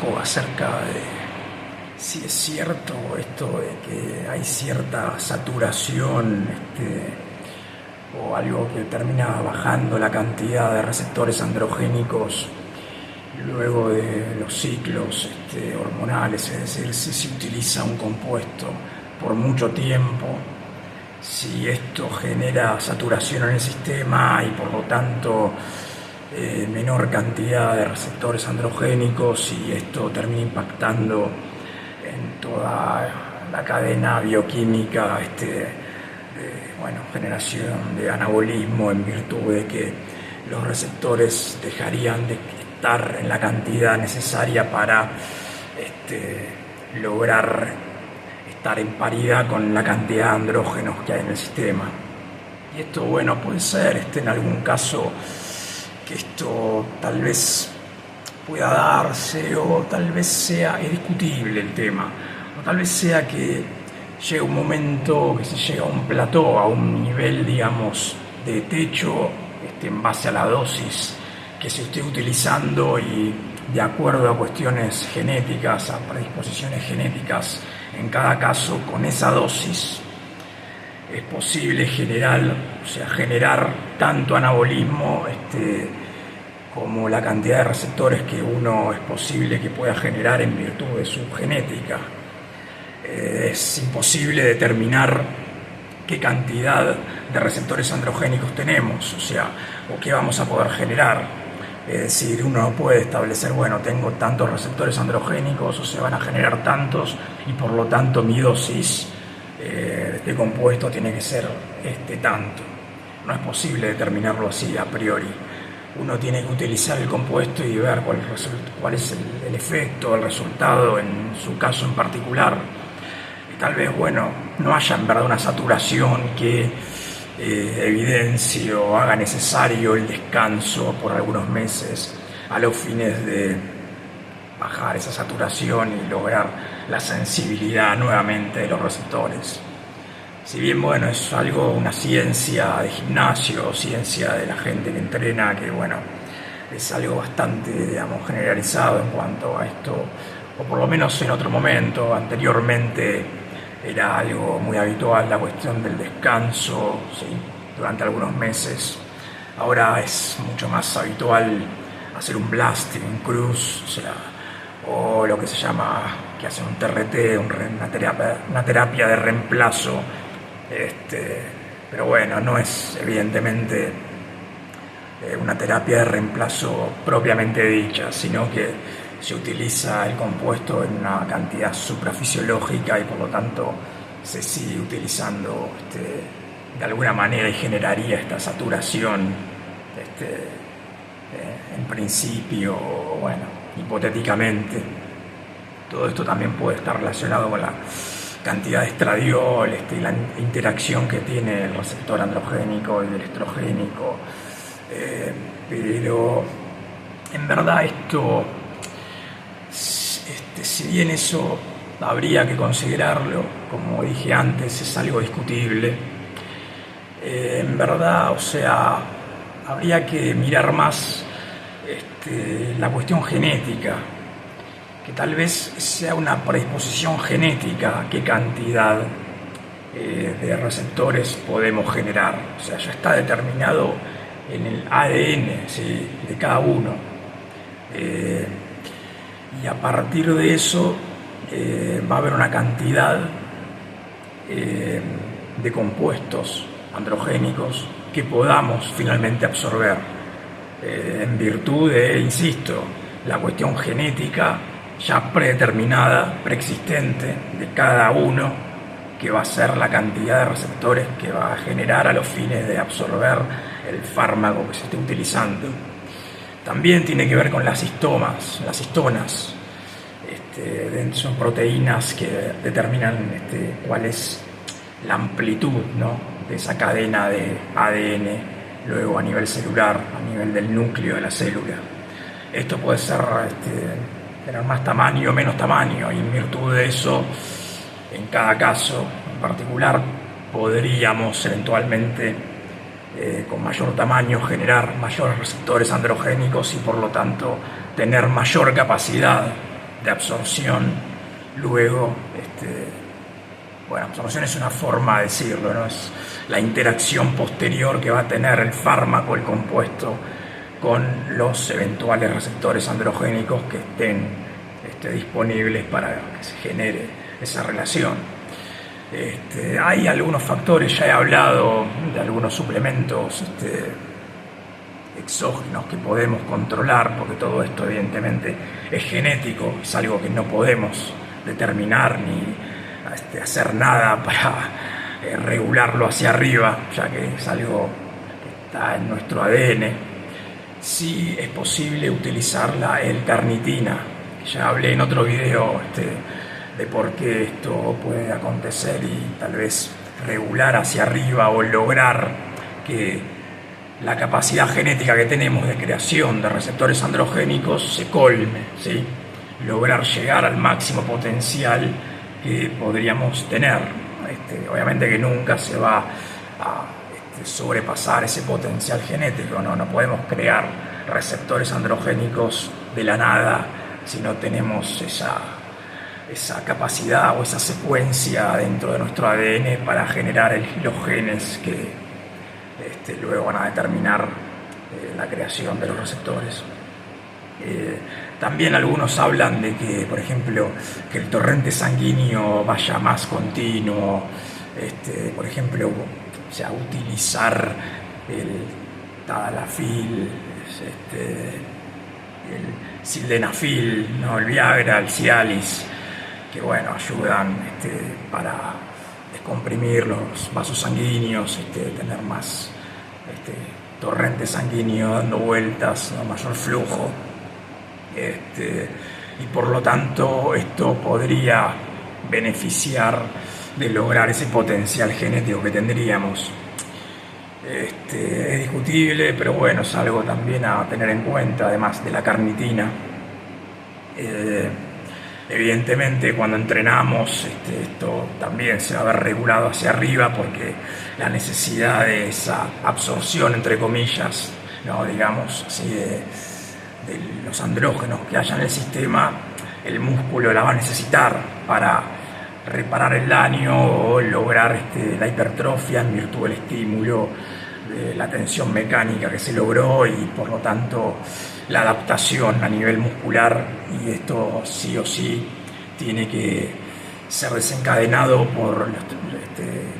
poco acerca de si es cierto esto de que hay cierta saturación o algo que termina bajando la cantidad de receptores androgénicos luego de los ciclos hormonales, es decir, si se utiliza un compuesto por mucho tiempo, si esto genera saturación en el sistema y por lo tanto menor cantidad de receptores androgénicos, y esto termina impactando en toda la cadena bioquímica generación de anabolismo, en virtud de que los receptores dejarían de estar en la cantidad necesaria para lograr estar en paridad con la cantidad de andrógenos que hay en el sistema. Y esto, puede ser en algún caso que esto tal vez pueda darse, o tal vez sea, es discutible el tema, o tal vez sea que llega un momento que se llega a un plató, a un nivel, digamos, de techo en base a la dosis que se esté utilizando, y de acuerdo a cuestiones genéticas, a predisposiciones genéticas en cada caso, con esa dosis es posible generar tanto anabolismo como la cantidad de receptores que uno es posible que pueda generar en virtud de su genética. Es imposible determinar qué cantidad de receptores androgénicos tenemos, o qué vamos a poder generar. Es decir, uno no puede establecer, tengo tantos receptores androgénicos, o se van a generar tantos, y por lo tanto mi dosis de este compuesto tiene que ser tanto. No es posible determinarlo así a priori. Uno tiene que utilizar el compuesto y ver cuál es el efecto, el resultado en su caso en particular. Y tal vez, no haya en verdad una saturación que evidencie o haga necesario el descanso por algunos meses a los fines de bajar esa saturación y lograr la sensibilidad nuevamente de los receptores. Si bien, es una ciencia de gimnasio, ciencia de la gente que entrena, que es algo bastante, generalizado en cuanto a esto, o por lo menos en otro momento, anteriormente, era algo muy habitual la cuestión del descanso, ¿sí?, durante algunos meses. Ahora es mucho más habitual hacer un blasting, un cruise, o lo que se llama, que hace un TRT, una terapia de reemplazo. Pero no es evidentemente una terapia de reemplazo propiamente dicha, sino que se utiliza el compuesto en una cantidad suprafisiológica y por lo tanto se sigue utilizando de alguna manera, y generaría esta saturación en principio, hipotéticamente. Todo esto también puede estar relacionado con la cantidad de estradiol y la interacción que tiene el receptor androgénico y el estrogénico, pero en verdad esto, si bien eso habría que considerarlo, como dije antes, es algo discutible, en verdad, habría que mirar más la cuestión genética, que tal vez sea una predisposición genética qué cantidad de receptores podemos generar. Ya está determinado en el ADN, ¿sí?, de cada uno. Y a partir de eso va a haber una cantidad de compuestos androgénicos que podamos finalmente absorber, en virtud de, insisto, la cuestión genética ya predeterminada, preexistente de cada uno, que va a ser la cantidad de receptores que va a generar a los fines de absorber el fármaco que se esté utilizando. También tiene que ver con las histonas. Son proteínas que determinan cuál es la amplitud, de esa cadena de ADN, luego a nivel celular, a nivel del núcleo de la célula. Esto puede ser tener más tamaño o menos tamaño, y en virtud de eso, en cada caso en particular, podríamos eventualmente, con mayor tamaño, generar mayores receptores androgénicos y por lo tanto tener mayor capacidad de absorción. Luego, bueno, absorción es una forma de decirlo, ¿no? Es la interacción posterior que va a tener el fármaco, el compuesto, con los eventuales receptores androgénicos que estén disponibles para que se genere esa relación. Hay algunos factores, ya he hablado de algunos suplementos exógenos que podemos controlar, porque todo esto evidentemente es genético, es algo que no podemos determinar ni hacer nada para regularlo hacia arriba, ya que es algo que está en nuestro ADN. Sí es posible utilizar la L-carnitina, que ya hablé en otro video de por qué esto puede acontecer y tal vez regular hacia arriba o lograr que la capacidad genética que tenemos de creación de receptores androgénicos se colme, ¿sí? Lograr llegar al máximo potencial que podríamos tener. Obviamente que nunca se va a sobrepasar ese potencial genético, ¿no? No podemos crear receptores androgénicos de la nada si no tenemos esa capacidad o esa secuencia dentro de nuestro ADN para generar los genes que luego van a determinar la creación de los receptores. También algunos hablan de que, por ejemplo, que el torrente sanguíneo vaya más continuo, por ejemplo, o sea, utilizar el tadalafil, el sildenafil, ¿no? El Viagra, el Cialis, que bueno, ayudan para descomprimir los vasos sanguíneos, tener más torrente sanguíneo dando vueltas, ¿no? Mayor flujo. Y por lo tanto esto podría beneficiar de lograr ese potencial genético que tendríamos. Es discutible, pero bueno, es algo también a tener en cuenta, además de la carnitina. Evidentemente cuando entrenamos esto también se va a ver regulado hacia arriba, porque la necesidad de esa absorción, entre comillas, ¿no? Digamos así, de los andrógenos que haya en el sistema, el músculo la va a necesitar para reparar el daño o lograr la hipertrofia en virtud del estímulo, de la tensión mecánica que se logró y por lo tanto la adaptación a nivel muscular, y esto sí o sí tiene que ser desencadenado por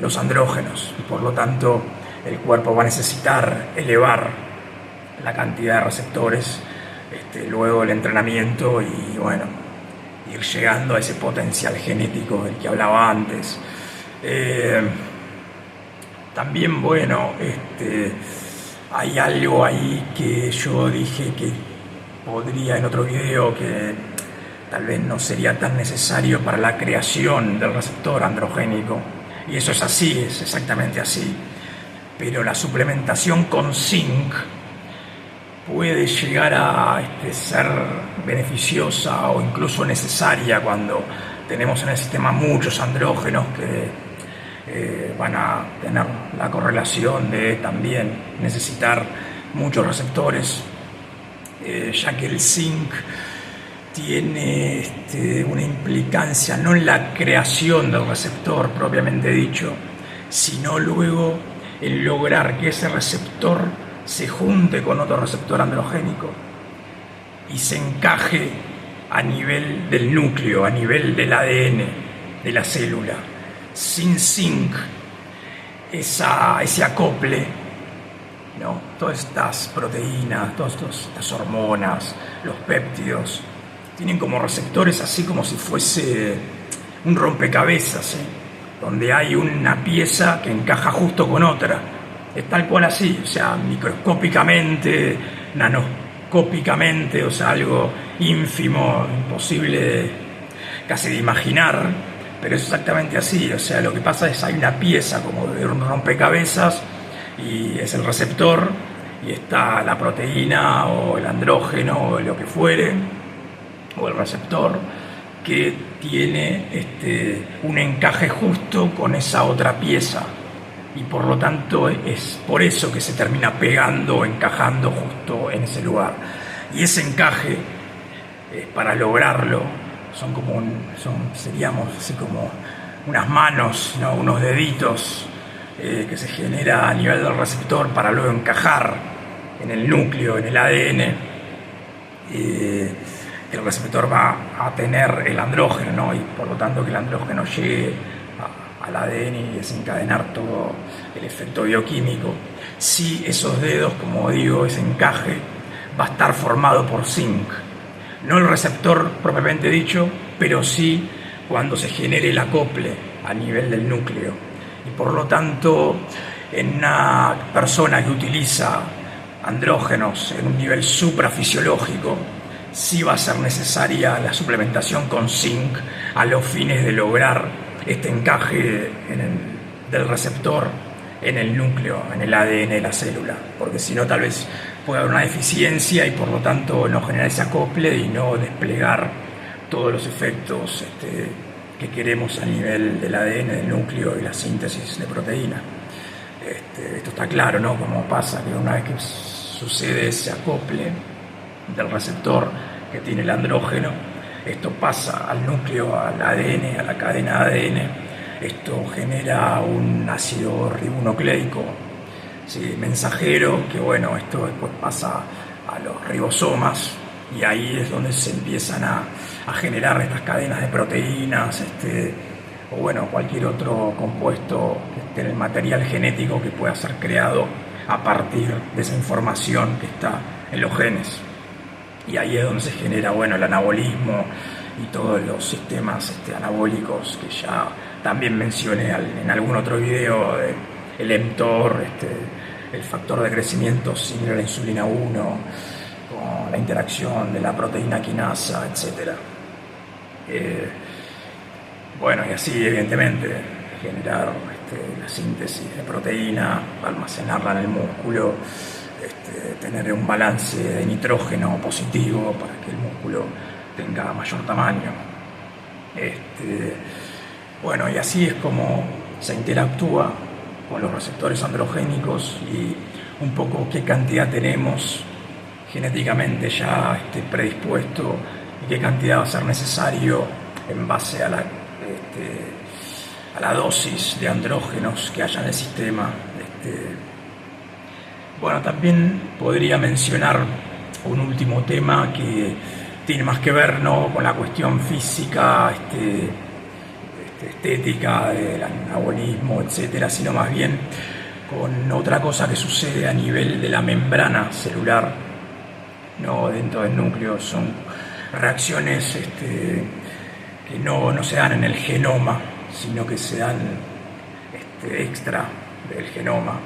los andrógenos, y por lo tanto el cuerpo va a necesitar elevar la cantidad de receptores luego del entrenamiento y bueno, ir llegando a ese potencial genético del que hablaba antes. También bueno, hay algo ahí que yo dije que podría en otro video, que tal vez no sería tan necesario para la creación del receptor androgénico, y eso es así, es exactamente así, pero la suplementación con zinc puede llegar a ser beneficiosa o incluso necesaria cuando tenemos en el sistema muchos andrógenos que van a tener la correlación de también necesitar muchos receptores, ya que el zinc tiene una implicancia no en la creación del receptor propiamente dicho, sino luego en lograr que ese receptor se junte con otro receptor androgénico y se encaje a nivel del núcleo, a nivel del ADN de la célula. Sin zinc, ese acople, ¿no? Todas estas proteínas, todas estas hormonas, los péptidos, tienen como receptores así como si fuese un rompecabezas, ¿eh? Donde hay una pieza que encaja justo con otra. Es tal cual así, o sea, microscópicamente, nanoscópicamente, o sea, algo ínfimo, imposible casi de imaginar, pero es exactamente así. O sea, lo que pasa es que hay una pieza como de un rompecabezas y es el receptor, y está la proteína o el andrógeno o lo que fuere, o el receptor, que tiene un encaje justo con esa otra pieza, y por lo tanto es por eso que se termina pegando o encajando justo en ese lugar. Y ese encaje, para lograrlo, seríamos así como unas manos, ¿no? Unos deditos que se genera a nivel del receptor para luego encajar en el núcleo, en el ADN. El receptor va a tener el andrógeno, ¿no? Y por lo tanto que el andrógeno llegue al ADN y desencadenar todo el efecto bioquímico. Si esos dedos, como digo, ese encaje va a estar formado por zinc, no el receptor propiamente dicho, pero sí cuando se genere el acople a nivel del núcleo. Y por lo tanto, en una persona que utiliza andrógenos en un nivel suprafisiológico, sí va a ser necesaria la suplementación con zinc a los fines de lograr este encaje del receptor en el núcleo, en el ADN de la célula, porque si no tal vez puede haber una deficiencia y por lo tanto no generar ese acople y no desplegar todos los efectos que queremos a nivel del ADN, del núcleo y la síntesis de proteína. Esto está claro, ¿no? Como pasa que una vez que sucede ese acople del receptor que tiene el andrógeno, esto pasa al núcleo, al ADN, a la cadena de ADN, esto genera un ácido ribonucleico, ¿sí? Mensajero, que bueno, esto después pasa a los ribosomas y ahí es donde se empiezan a generar estas cadenas de proteínas, o bueno, cualquier otro compuesto que esté en el material genético que pueda ser creado a partir de esa información que está en los genes. Y ahí es donde se genera, bueno, el anabolismo y todos los sistemas anabólicos que ya también mencioné en algún otro video, el mTOR, el factor de crecimiento similar a la insulina 1, con la interacción de la proteína quinasa, etc. Bueno, y así evidentemente generar la síntesis de proteína, almacenarla en el músculo, tener un balance de nitrógeno positivo para que el músculo tenga mayor tamaño. Bueno, y así es como se interactúa con los receptores androgénicos y un poco qué cantidad tenemos genéticamente ya predispuesto y qué cantidad va a ser necesario en base a la dosis de andrógenos que haya en el sistema. Bueno, también podría mencionar un último tema que tiene más que ver no con la cuestión física, estética, del anabolismo, etcétera, sino más bien con otra cosa que sucede a nivel de la membrana celular, no dentro del núcleo. Son reacciones que no se dan en el genoma, sino que se dan extra del genoma,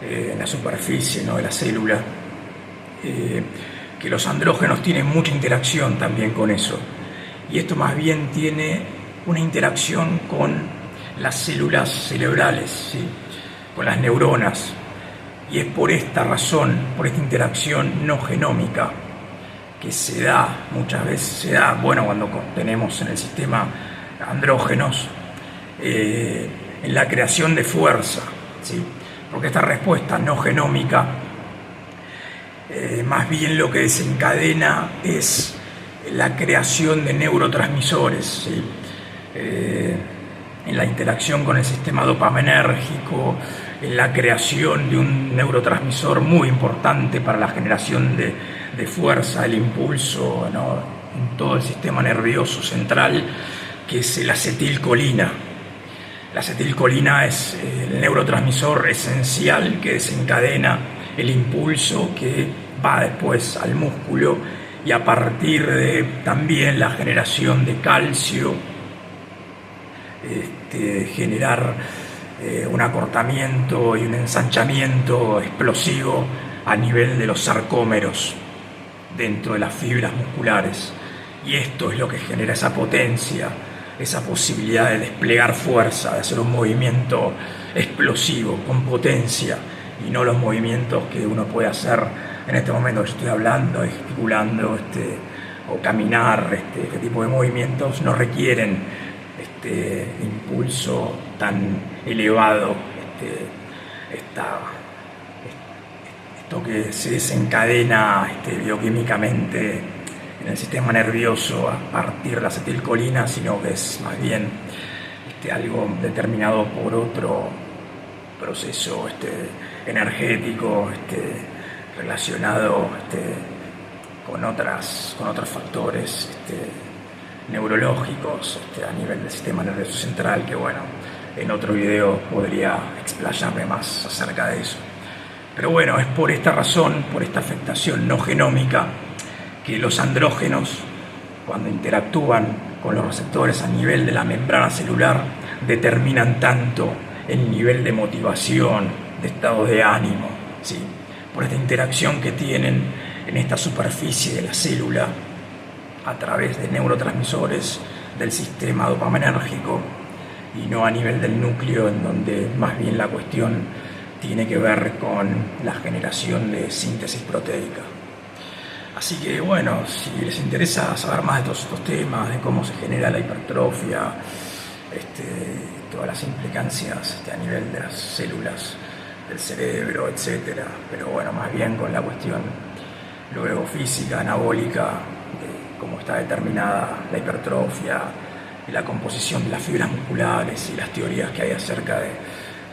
en la superficie, ¿no?, de la célula, que los andrógenos tienen mucha interacción también con eso, y esto más bien tiene una interacción con las células cerebrales, ¿sí?, con las neuronas, y es por esta razón, por esta interacción no genómica, que muchas veces bueno, cuando tenemos en el sistema andrógenos, en la creación de fuerza, ¿sí?, porque esta respuesta no genómica más bien lo que desencadena es la creación de neurotransmisores, ¿sí?, en la interacción con el sistema dopaminérgico, en la creación de un neurotransmisor muy importante para la generación de fuerza, el impulso, ¿no?, en todo el sistema nervioso central, que es la acetilcolina. La acetilcolina es el neurotransmisor esencial que desencadena el impulso que va después al músculo, y a partir de también la generación de calcio, generar un acortamiento y un ensanchamiento explosivo a nivel de los sarcómeros dentro de las fibras musculares. Y esto es lo que genera esa potencia, esa posibilidad de desplegar fuerza, de hacer un movimiento explosivo, con potencia, y no los movimientos que uno puede hacer en este momento que estoy hablando, gesticulando, o caminar. Este tipo de movimientos no requieren impulso tan elevado, esto que se desencadena bioquímicamente en el sistema nervioso a partir de la acetilcolina, sino que es más bien algo determinado por otro proceso energético relacionado con otros factores neurológicos a nivel del sistema nervioso central, que bueno, en otro video podría explayarme más acerca de eso. Pero bueno, es por esta razón, por esta afectación no genómica, que los andrógenos, cuando interactúan con los receptores a nivel de la membrana celular, determinan tanto el nivel de motivación, de estado de ánimo, ¿sí? Por esta interacción que tienen en esta superficie de la célula a través de neurotransmisores del sistema dopaminérgico y no a nivel del núcleo, en donde más bien la cuestión tiene que ver con la generación de síntesis proteica. Así que bueno, si les interesa saber más de todos estos temas, de cómo se genera la hipertrofia, todas las implicancias a nivel de las células del cerebro, etcétera, pero bueno, más bien con la cuestión luego física, anabólica, de cómo está determinada la hipertrofia y la composición de las fibras musculares y las teorías que hay acerca de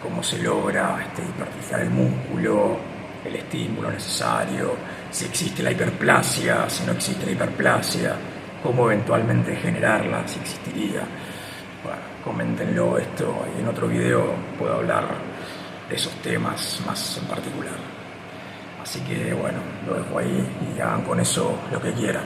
cómo se logra hipertrofiar el músculo, el estímulo necesario, si existe la hiperplasia, si no existe la hiperplasia, cómo eventualmente generarla, si existiría. Bueno, coméntenlo esto y en otro video puedo hablar de esos temas más en particular. Así que bueno, lo dejo ahí y hagan con eso lo que quieran.